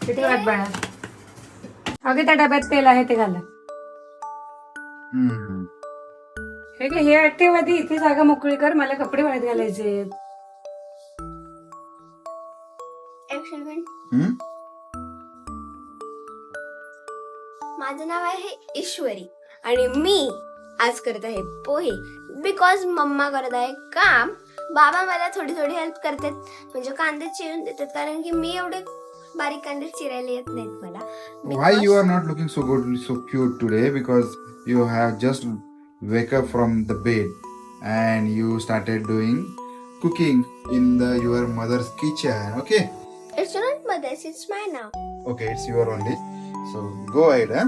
किती वाट बाळा. अगं त्या डब्यात तेल आहे ते घाला. हे घे, हे ठेव आधी, इथे जागा मोकळी कर, मला कपडे वाळत घालायचे. माझं नाव आहे ईश्वरी आणि मी आज करत आहे पोहे. बिकॉज मम्मा करत आहे काम, बाबा मला थोडी थोडी हेल्प करतात, म्हणजे कांदे चिरून देतात, कारण की मी एवढे बारीक कांदे चिरायला येत नाहीत मला. Why you are not looking so good, so cute today? Because you have just wake up from the bed and you started doing cooking in your mother's kitchen. Okay. It's not mother's, it's mine now. Okay, it's your only. So go ahead, huh?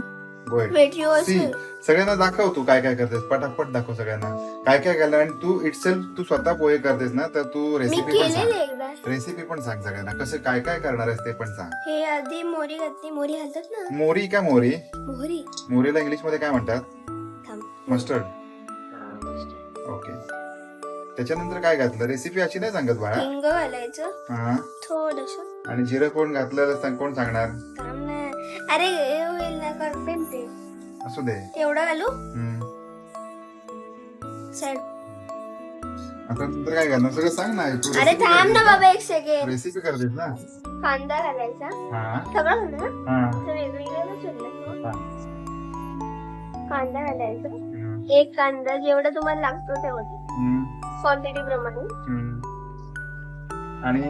Go ahead. Wait, you also. See, सगळ्यांना दाखव तू काय काय करतेस, पटापट दाखव सगळ्यांना काय काय केलं. आणि तू इटसेल्फ तू स्वतः पोहे करतेस ना, तर तू मी रेसिपी पण केलेले सांग. एकदा. रेसिपी पण सांग सगळ्यांना, कसं काय काय करणार आहेस ते पण सांग. हे आधी मोरी घातली, मोरी घालतात ना, मोरी का मोरी? मोहरी. मोरीला इंग्लिश मध्ये काय म्हणतात? थांब. मस्टर्ड. ओके. त्याच्यानंतर काय घातलं? रेसिपी अशी नाही सांगत बाळा. हिंग घालायचं हा. थोडस. आणि जिरं कोण घातलं सांग, कोण सांगणार? थांब ना. अरे हे होईल ना, करते ते. असू दे. एवढं घालू. साईड. आता नंतर काय घालणार सगळं सांग ना. अरे थांब ना बाबा, एक सेकंड. रेसिपी करतेस ना. कांदा घालायचा, हा. सगळं घालू ना. हा. असं वेगवेगळं नसलं. हा. कांदा घालायचा, एक कांदा जेवढा तुम्हाला लागतो तेवढं क्वांटिटी प्रमाणे. आणि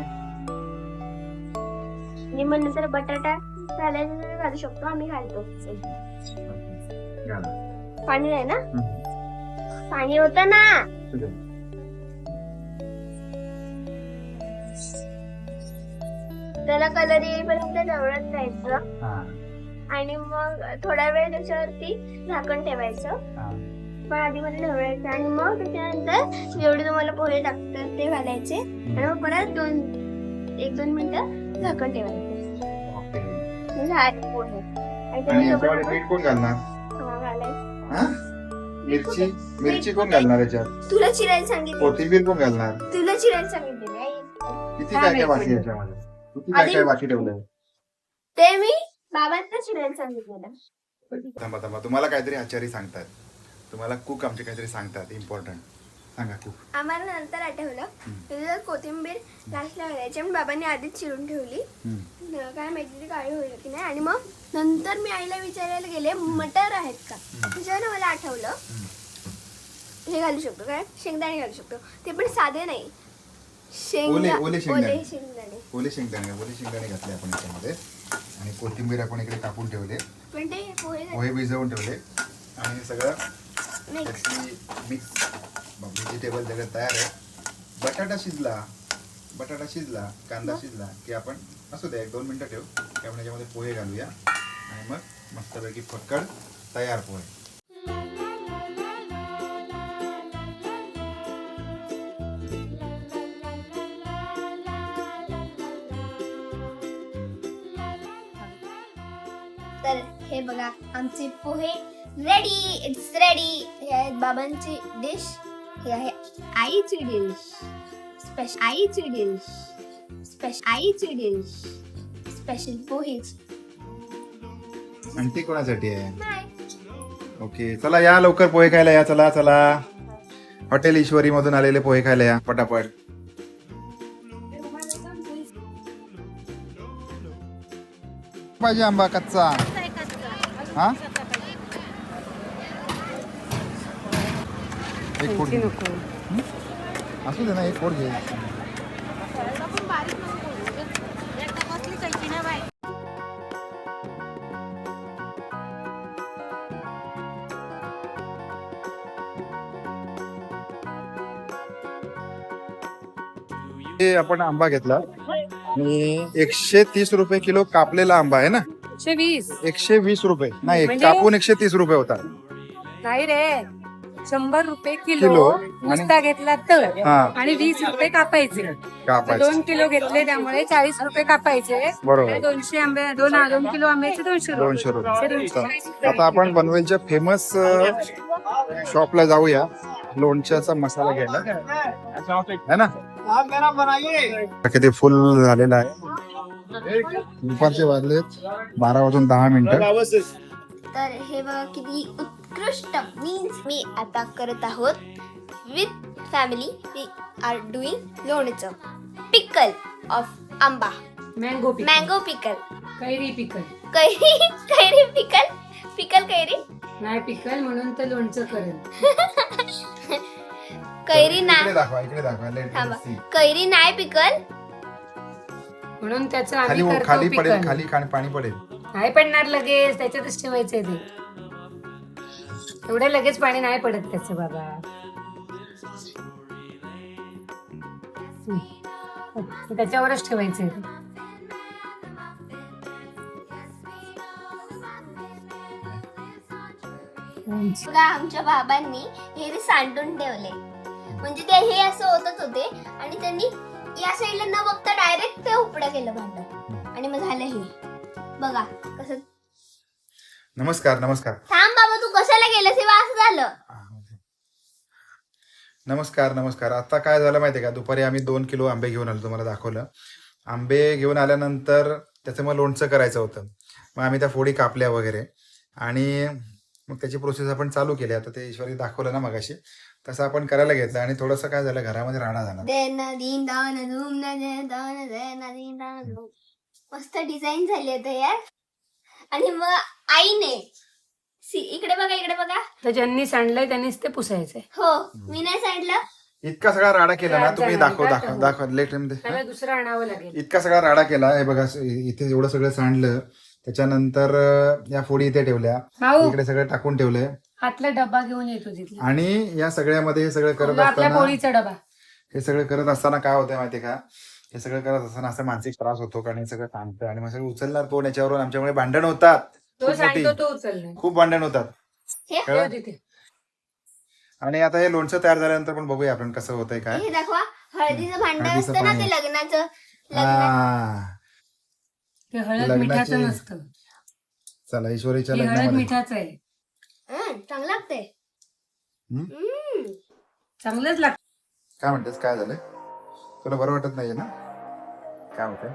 मग नंतर बटाटा घालायचा, घालू शकतो, आम्ही घालतो. घाला. पाणी आहे ना, पाणी होतं ना. त्याला कलर येईपर्यंत ढवळत जायचं आणि मग थोडा वेळ त्याच्यावरती झाकण ठेवायचं. पण आधी मध्ये ढवळायचं आणि मग त्याच्यानंतर जेवढे तुम्हाला पोहे टाकतात ते घालायचे आणि मग परत 1-2 मिनिटं झाकण ठेवायचं. झाले पोहे. आणि याच्यामध्ये मीठ कोण घालणार? मिरची कोण घालणार याच्यात? तुला चिरायला सांगितलं, कोथिंबीर कोण घालणार? तुला चिरायला सांगितलेलं. किती काय काय बाकी याच्यामध्ये? किती काय काय बाकी ठेवलंय? ते मी बाबांना चिरायला सांगितलेलं. थांबा थांबा, तुम्हाला काहीतरी आचारी सांगतात, तुम्हाला कुक आमचे काहीतरी सांगतात इम्पॉर्टंट. सांगा कुक. आम्हाला नंतर आठवलं त्याच्यात कोथिंबीर लास्टला घालायची, पण बाबांनी आधीच चिरून ठेवली. काय माहिती ती काळी होईल की नाही. आणि मग नंतर मी आईला विचारायला गेले मटर आहेत का, त्याच्यावर मला आठवलं हे घालू शकतो, काय शेंगदाणे घालू शकतो, ते पण साधे नाही, ओले शेंगदाणे. शेंगदाणे. ओले शेंगदाणे घातले आपण याच्यामध्ये. आणि कोथिंबीर आपण इकडे कापून ठेवले, पण ते पोहे भिजवून ठेवले. आणि हे सगळं मिक्स मिक्स व्हेजिटेबल सगळं तयार आहे. बटाटा शिजला, कांदा शिजला की आपण असू द्या 1-2 मिनिटं ठेवू की आपण याच्यामध्ये पोहे घालूया आणि मग मस्तपैकी फक्कड तयार पोहे. तर हे बघा आमचे पोहे रेडी. It's ready. हे आहे बाबांची डिश, हे आहे आईची डिश, स्पेशल पोहेच. आणि ती कोणासाठी आहे? ओके, चला या लवकर पोहे खायला या. चला चला, हॉटेल ईश्वरी मधून आलेले पोहे खायला या पटापट. पाहिजे आंबा कच्चा. हा, एक फोड घे. असू दे ना, एक फोड घे. हे आपण आंबा घेतला आणि 130 रुपये किलो कापलेला आंबा आहे ना. 120. 120 रुपये नाही, म्हणजे? कापून 130 रुपये होता. नाही रे, 100 रुपये किलो. किलो नुसता घेतला तर. हा. आणि 20 रुपये कापायचे. कापायचं. 2 किलो घेतले त्यामुळे 40 रुपये कापायचे. बरोबर. 200 आंबे, 2 किलो आंब्याचे 200 200 रुपये. रुपये. आता आपण पनवेलच्या फेमस शॉपला जाऊया लोणच्याचा मसाला घ्यायला, है ना. किती फुल झालेला आहे. दुपारचे वाजलेत 12:10. तर हे बघा किती उत्कृष्ट मीन्स मी आता करत आहोत with family we are doing लोणचं पिकल ऑफ आंबा मँगो मँगो पिकल कैरी पिकल कैरी कैरी पिकल पिकल कैरी नाही पिकल म्हणून तर लोणचं करेल. कैरी नाही इकडे दाखवा Let थांबा us see. कैरी नाही पिकल म्हणून त्याचं खाली आम्ही करतो खाली पडेल पिकल. खाली पाणी पडेल. नाही पडणार लगेच, त्याच्यातच ठेवायचंय ते. एवढं लगेच पाणी नाही पडत त्याचं बाबा. त्याच्यावरच ठेवायचंय ते. बघा आमच्या बाबांनी हे सांडून ठेवले म्हणजे ते हे असं होतच होते आणि त्यांनी या साईडला न बघता डायरेक्ट ते उपडं केलं भांड आणि मग झालं हे बघा कसं. नमस्कार थांब बाबा तू कशाला गेलंस हे असं झालं. नमस्कार. आता काय झालं माहितीये का, दुपारी आम्ही 2 किलो आंबे घेऊन आलो, तुम्हाला दाखवलं. आंबे घेऊन आल्यानंतर त्याचं मग लोणचं करायचं होतं. मग आम्ही त्या फोडी कापल्या वगैरे आणि मग त्याची प्रोसेस आपण चालू केली. आता ते ईश्वरी दाखवलं ना मगाशी, तसं आपण करायला घेतलं आणि थोडंसं काय झालं, घरामध्ये राडा झाला. मस्त डिझाईन झाली आता यार. आणि मग आईने इकडे बघा तर ज्यांनी सांडलंय त्यांनीच ते पुसायचंय. हो मी नाही सांगितलं. इतका सगळा राडा केला ना, तुम्ही दाखव त्याला दुसरं आणावं लागेल. इतका सगळा राडा केला. हे बघा इथे एवढं सगळं सांडलं. त्याच्यानंतर या फोडी इथे ठेवल्या, भाऊ इकडे सगळं टाकून ठेवलंय हातला डबा घेऊन येतो तिथला. आणि या सगळ्यामध्ये हे सगळं करत आपल्या असताना पोळीचा डबा. हे सगळं करत असताना काय होतंय माहितीये का, हे सगळं करत असताना असं मानसिक त्रास होतो कारण हे सगळं थांबतं आणि मग सगळं उचलणार कोण, याच्यावरून आमच्यामुळे भांडण होतात. तो खूप मोठी, सांगतो तो उचलणार. खूप भांडण होतात. हे कळलं? तिथे आणि आता हे लोणचं तयार झाल्यानंतर पण बघूया आपण कसं होतंय काय. हे दाखवा हळदीचं भांड हळदीचं असतं ना पाणी. ते लग्नाचं हा. ते हळद लग्नाची- मिठाचं नसतं. चला ईश्वरीच्या हे हळद लग्नामध्ये मिठाचं आहे. चांगलं लागतंय. चांगलंच लागतं. काय म्हणतेस, काय झालंय, तुला बरं वाटत नाहीये ना, काय होतंय,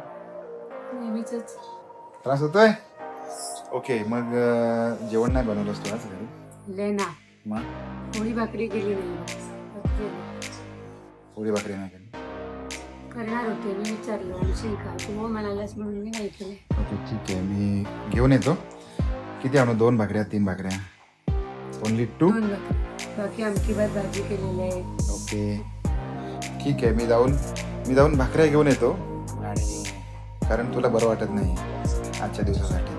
नेहमीच त्रास होतोय. ओके, मग जेवण नाही बनवलंस तू आज घरी? लेना मग पोळी भाकरी केली नाही. पोळी भाकरी नाही केली. करणार होते, मी विचारलं आणशील का, तू हो म्हणालास म्हणून मी नाही केले. ओके ठीक आहे, मी घेऊन येतो. किती आणू, 2 भाकऱ्या 3 भाकऱ्या? ओनली 2. 2 भाकरी. बाकी आमटी भात भाजी केलेली आहे. ओके ठीक आहे, मी जाऊन भाकऱ्या घेऊन येतो आणि कारण तुला बरं वाटत नाही आजच्या दिवसासाठी.